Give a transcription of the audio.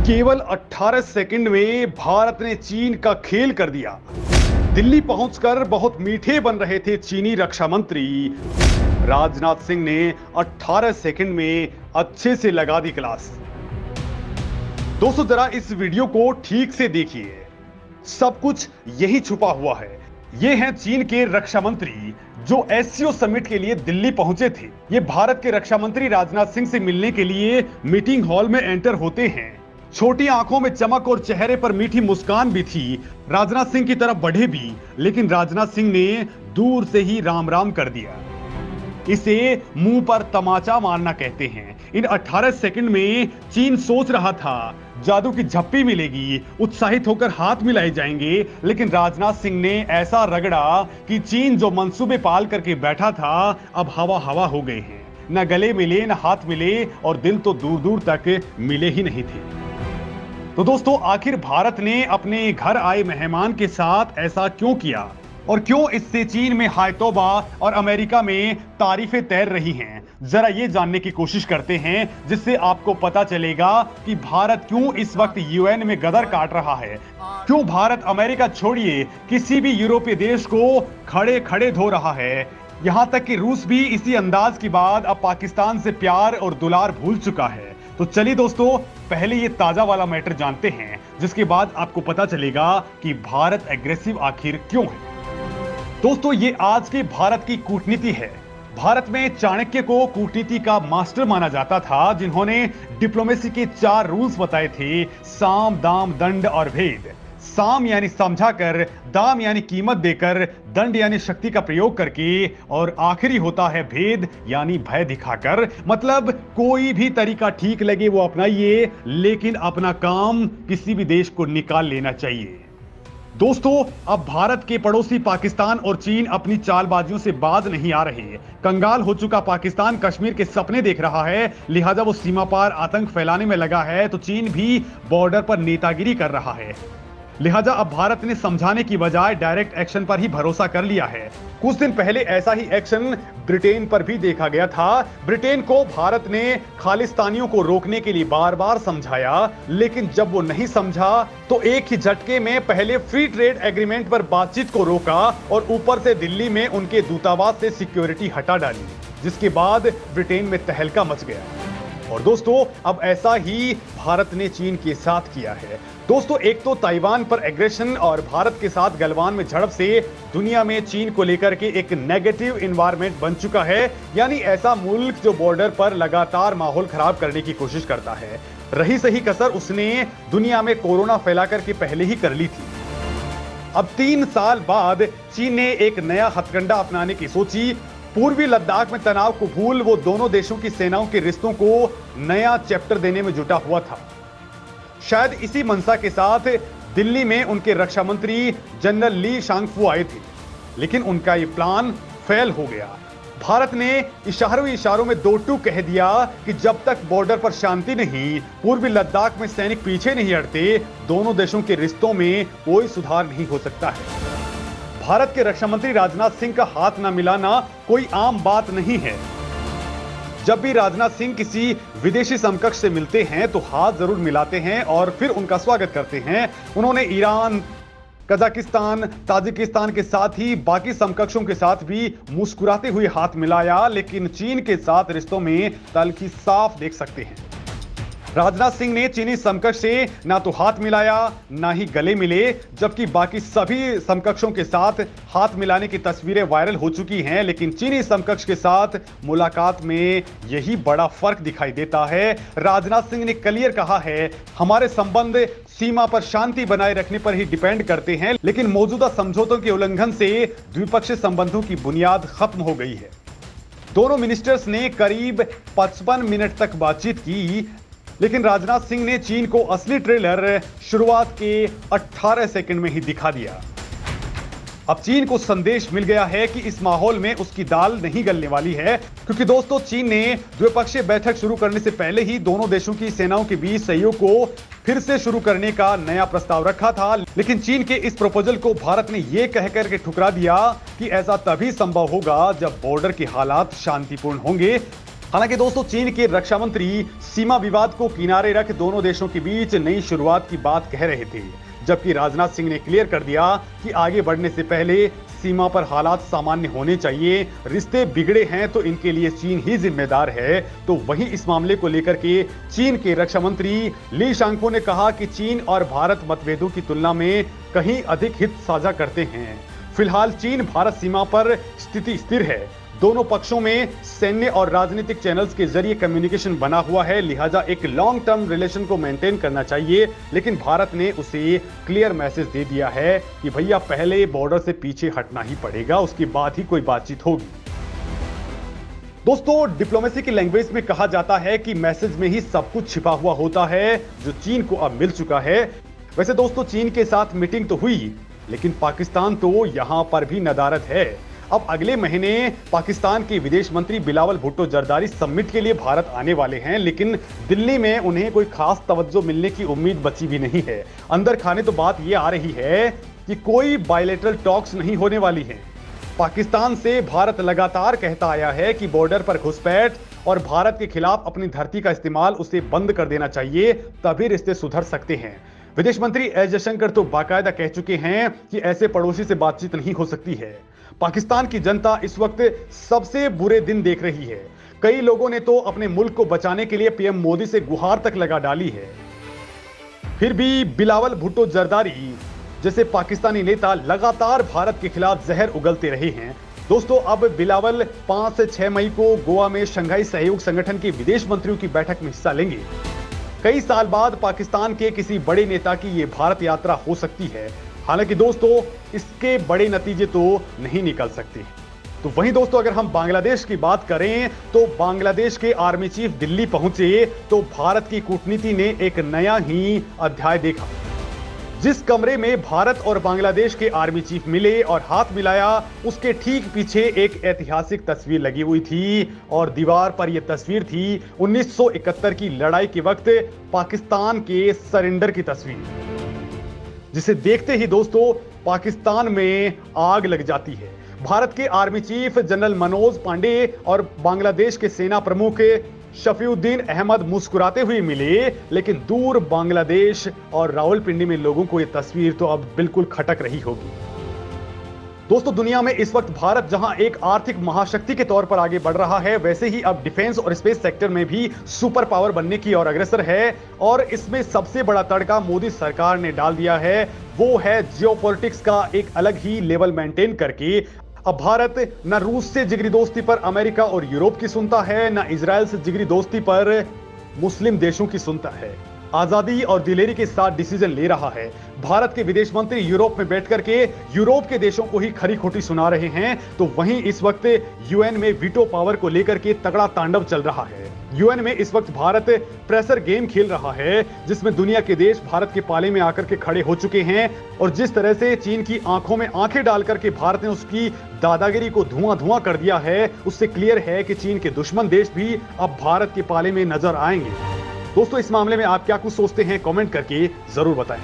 केवल 18 सेकंड में भारत ने चीन का खेल कर दिया। दिल्ली पहुंचकर बहुत मीठे बन रहे थे चीनी रक्षा मंत्री। राजनाथ सिंह ने 18 सेकंड में अच्छे से लगा दी क्लास। दोस्तों जरा इस वीडियो को ठीक से देखिए, सब कुछ यही छुपा हुआ है। ये हैं चीन के रक्षा मंत्री जो एससीओ समिट के लिए दिल्ली पहुंचे थे। ये भारत के रक्षा मंत्री राजनाथ सिंह से मिलने के लिए मीटिंग हॉल में एंटर होते हैं। छोटी आंखों में चमक और चेहरे पर मीठी मुस्कान भी थी। राजनाथ सिंह की तरफ बढ़े भी, लेकिन राजनाथ सिंह ने दूर से ही राम राम कर दिया। इसे मुंह पर तमाचा मारना कहते हैं। इन 18 सेकंड में चीन सोच रहा था जादू की झप्पी मिलेगी, उत्साहित होकर हाथ मिलाए जाएंगे, लेकिन राजनाथ सिंह ने ऐसा रगड़ा कि चीन जो मंसूबे पाल करके बैठा था अब हवा हवा हो गए हैं। न गले मिले न हाथ मिले और दिल तो दूर दूर तक मिले ही नहीं थे। तो दोस्तों आखिर भारत ने अपने घर आए मेहमान के साथ ऐसा क्यों किया और क्यों इससे चीन में हाय तौबा और अमेरिका में तारीफें तैर रही हैं, जरा ये जानने की कोशिश करते हैं, जिससे आपको पता चलेगा कि भारत क्यों इस वक्त यूएन में गदर काट रहा है, क्यों भारत अमेरिका छोड़िए किसी भी यूरोपीय देश को खड़े खड़े धो रहा है। यहां तक कि रूस भी इसी अंदाज के बाद अब पाकिस्तान से प्यार और दुलार भूल चुका है। तो चलिए दोस्तों पहले ये ताजा वाला मैटर जानते हैं, जिसके बाद आपको पता चलेगा कि भारत एग्रेसिव आखिर क्यों है। दोस्तों ये आज के भारत की कूटनीति है। भारत में चाणक्य को कूटनीति का मास्टर माना जाता था, जिन्होंने डिप्लोमेसी के 4 रूल्स बताए थे, साम दाम दंड और भेद। साम यानी समझा कर, दाम यानी कीमत देकर, दंड यानी शक्ति का प्रयोग करके, और आखिरी होता है भेद यानी भय दिखाकर। मतलब कोई भी तरीका ठीक लगे वो अपनाइए, लेकिन अपना काम किसी भी देश को निकाल लेना चाहिए। दोस्तों अब भारत के पड़ोसी पाकिस्तान और चीन अपनी चालबाजियों से बाज नहीं आ रहे। कंगाल हो चुका पाकिस्तान कश्मीर के सपने देख रहा है, लिहाजा वो सीमा पार आतंक फैलाने में लगा है, तो चीन भी बॉर्डर पर नेतागिरी कर रहा है। लिहाजा अब भारत ने समझाने की बजाय डायरेक्ट एक्शन पर ही भरोसा कर लिया है। कुछ दिन पहले ऐसा ही एक्शन ब्रिटेन पर भी देखा गया था। ब्रिटेन को भारत ने खालिस्तानियों को रोकने के लिए बार बार समझाया, लेकिन जब वो नहीं समझा तो एक ही झटके में पहले फ्री ट्रेड एग्रीमेंट पर बातचीत को रोका और ऊपर से दिल्ली में उनके दूतावास से सिक्योरिटी हटा डाली, जिसके बाद ब्रिटेन में तहलका मच गया। और दोस्तों अब ऐसा ही भारत ने चीन के साथ किया है। दोस्तों एक तो ताइवान पर एग्रेशन और भारत के साथ गलवान में झड़प से दुनिया में चीन को लेकर के एक नेगेटिव एनवायरनमेंट बन चुका है, यानी ऐसा मुल्क जो बॉर्डर पर लगातार माहौल खराब करने की कोशिश करता है। रही सही कसर उसने दुनिया में कोरोना फैला करके पहले ही कर ली थी। अब 3 साल बाद चीन ने एक नया हथकंडा अपनाने की सोची। पूर्वी लद्दाख में तनाव को भूल वो दोनों देशों की सेनाओं के रिश्तों को नया चैप्टर देने में जुटा हुआ था। शायद इसी मंशा के साथ दिल्ली में उनके रक्षा मंत्री जनरल ली शांगफू आए थे, लेकिन उनका ये प्लान फेल हो गया। भारत ने इशारों में 2 टूक कह दिया कि जब तक बॉर्डर पर शांति नहीं, पूर्वी लद्दाख में सैनिक पीछे नहीं हटते, दोनों देशों के रिश्तों में कोई सुधार नहीं हो सकता है। भारत के रक्षा मंत्री राजनाथ सिंह का हाथ ना मिलाना कोई आम बात नहीं है। जब भी राजनाथ सिंह किसी विदेशी समकक्ष से मिलते हैं तो हाथ जरूर मिलाते हैं और फिर उनका स्वागत करते हैं। उन्होंने ईरान, कजाकिस्तान, ताजिकिस्तान के साथ ही बाकी समकक्षों के साथ भी मुस्कुराते हुए हाथ मिलाया, लेकिन चीन के साथ रिश्तों में तल्खी साफ देख सकते हैं। राजनाथ सिंह ने चीनी समकक्ष से ना तो हाथ मिलाया ना ही गले मिले, जबकि बाकी सभी समकक्षों के साथ हाथ मिलाने की तस्वीरें वायरल हो चुकी हैं, लेकिन चीनी समकक्ष के साथ मुलाकात में यही बड़ा फर्क दिखाई देता है। राजनाथ सिंह ने क्लियर कहा है, हमारे संबंध सीमा पर शांति बनाए रखने पर ही डिपेंड करते हैं, लेकिन मौजूदा समझौतों के उल्लंघन से द्विपक्षीय संबंधों की बुनियाद खत्म हो गई है। दोनों मिनिस्टर्स ने करीब 55 मिनट तक बातचीत की, लेकिन राजनाथ सिंह ने चीन को असली ट्रेलर शुरुआत के 18 सेकंड में ही दिखा दिया। अब चीन को संदेश मिल गया है कि इस माहौल में उसकी दाल नहीं गलने वाली है, क्योंकि दोस्तों चीन ने द्विपक्षीय बैठक शुरू करने से पहले ही दोनों देशों की सेनाओं के बीच सहयोग को फिर से शुरू करने का नया प्रस्ताव रखा था। लेकिन चीन के इस प्रपोजल को भारत ने यह कहकर के ठुकरा दिया कि ऐसा तभी संभव होगा जब बॉर्डर के हालात शांतिपूर्ण होंगे। हालांकि दोस्तों चीन के रक्षा मंत्री सीमा विवाद को किनारे रख दोनों देशों के बीच नई शुरुआत की बात कह रहे थे, जबकि राजनाथ सिंह ने क्लियर कर दिया कि आगे बढ़ने से पहले सीमा पर हालात सामान्य होने चाहिए, रिश्ते बिगड़े हैं तो इनके लिए चीन ही जिम्मेदार है। तो वहीं इस मामले को लेकर के चीन के रक्षा मंत्री ली शांगपो ने कहा कि चीन और भारत मतभेदों की तुलना में कहीं अधिक हित साझा करते हैं। फिलहाल चीन भारत सीमा पर स्थिति स्थिर है, दोनों पक्षों में सैन्य और राजनीतिक चैनल्स के जरिए कम्युनिकेशन बना हुआ है, लिहाजा एक लॉन्ग टर्म रिलेशन को मेंटेन करना चाहिए। लेकिन भारत ने उसे क्लियर मैसेज दे दिया है कि भैया पहले बॉर्डर से पीछे हटना ही पड़ेगा, उसके बाद ही कोई बातचीत होगी। दोस्तों डिप्लोमेसी की लैंग्वेज में कहा जाता है कि मैसेज में ही सब कुछ छिपा हुआ होता है, जो चीन को अब मिल चुका है। वैसे दोस्तों चीन के साथ मीटिंग तो हुई, लेकिन पाकिस्तान तो यहां पर भी नदारद है। अब अगले महीने पाकिस्तान के विदेश मंत्री बिलावल भुट्टो जरदारी समिट के लिए भारत आने वाले हैं, लेकिन दिल्ली में उन्हें कोई खास तवज्जो मिलने की उम्मीद बची भी नहीं है। अंदर खाने तो बात यह आ रही है कि कोई बायलैटरल टॉक्स नहीं होने वाली है। पाकिस्तान से भारत लगातार कहता आया है कि बॉर्डर पर घुसपैठ और भारत के खिलाफ अपनी धरती का इस्तेमाल उसे बंद कर देना चाहिए, तभी रिश्ते सुधर सकते हैं। विदेश मंत्री एस जयशंकर तो बाकायदा कह चुके हैं कि ऐसे पड़ोसी से बातचीत नहीं हो सकती है। पाकिस्तान की जनता इस वक्त सबसे बुरे दिन देख रही है। कई लोगों ने तो अपने मुल्क को बचाने के लिए पीएम मोदी से गुहार तक लगा डाली है। फिर भी बिलावल भुट्टो जरदारी जैसे पाकिस्तानी नेता लगातार भारत के खिलाफ जहर उगलते रहे हैं। दोस्तों अब बिलावल 5 से 6 मई को गोवा में शंघाई सहयोग संगठन के विदेश मंत्रियों की बैठक में हिस्सा लेंगे। कई साल बाद पाकिस्तान के किसी बड़े नेता की यह भारत यात्रा हो सकती है। हालांकि दोस्तों इसके बड़े नतीजे तो नहीं निकल सकते। तो वहीं दोस्तों अगर हम बांग्लादेश की बात करें तो बांग्लादेश के आर्मी चीफ दिल्ली पहुंचे तो भारत की कूटनीति ने एक नया ही अध्याय देखा। जिस कमरे में भारत और बांग्लादेश के आर्मी चीफ मिले और हाथ मिलाया, उसके ठीक पीछे एक ऐतिहासिक तस्वीर लगी हुई थी और दीवार पर यह तस्वीर थी 1971 की लड़ाई के वक्त पाकिस्तान के सरेंडर की तस्वीर, जिसे देखते ही दोस्तों पाकिस्तान में आग लग जाती है। भारत के army chief general Manoj Pande और बांग्लादेश के सेना प्रमुख शफीउद्दीन अहमद मुस्कुराते हुए मिले, लेकिन दूर बांग्लादेश और रावलपिंडी में लोगों को यह तस्वीर तो अब बिल्कुल खटक रही होगी। दोस्तों दुनिया में इस वक्त भारत जहां एक आर्थिक महाशक्ति के तौर पर आगे बढ़ रहा है, वैसे ही अब डिफेंस और स्पेस सेक्टर में भी सुपर पावर बनने की ओर अग्रसर है। और इसमें सबसे बड़ा तड़का मोदी सरकार ने डाल दिया है, वो है जियोपॉलिटिक्स का एक अलग ही लेवल मेंटेन करके। अब भारत न रूस से जिगरी दोस्ती पर अमेरिका और यूरोप की सुनता है, न इजराइल से जिगरी दोस्ती पर मुस्लिम देशों की सुनता है। आजादी और दिलेरी के साथ डिसीजन ले रहा है। भारत के विदेश मंत्री यूरोप में बैठकर के यूरोप के देशों को ही खरी खोटी सुना रहे हैं, तो वहीं इस वक्त यूएन में वीटो पावर को लेकर के तगड़ा तांडव चल रहा है। यूएन में इस वक्त भारत प्रेशर गेम खेल रहा है, जिसमें दुनिया के देश भारत के पाले में आकर के खड़े हो चुके हैं। और जिस तरह से चीन की आंखों में आंखें डालकर के भारत ने उसकी दादागिरी को धुआं कर दिया है, उससे क्लियर है कि चीन के दुश्मन देश भी अब भारत के पाले में नजर आएंगे। दोस्तों इस मामले में आप क्या कुछ सोचते हैं, कमेंट करके जरूर बताएं।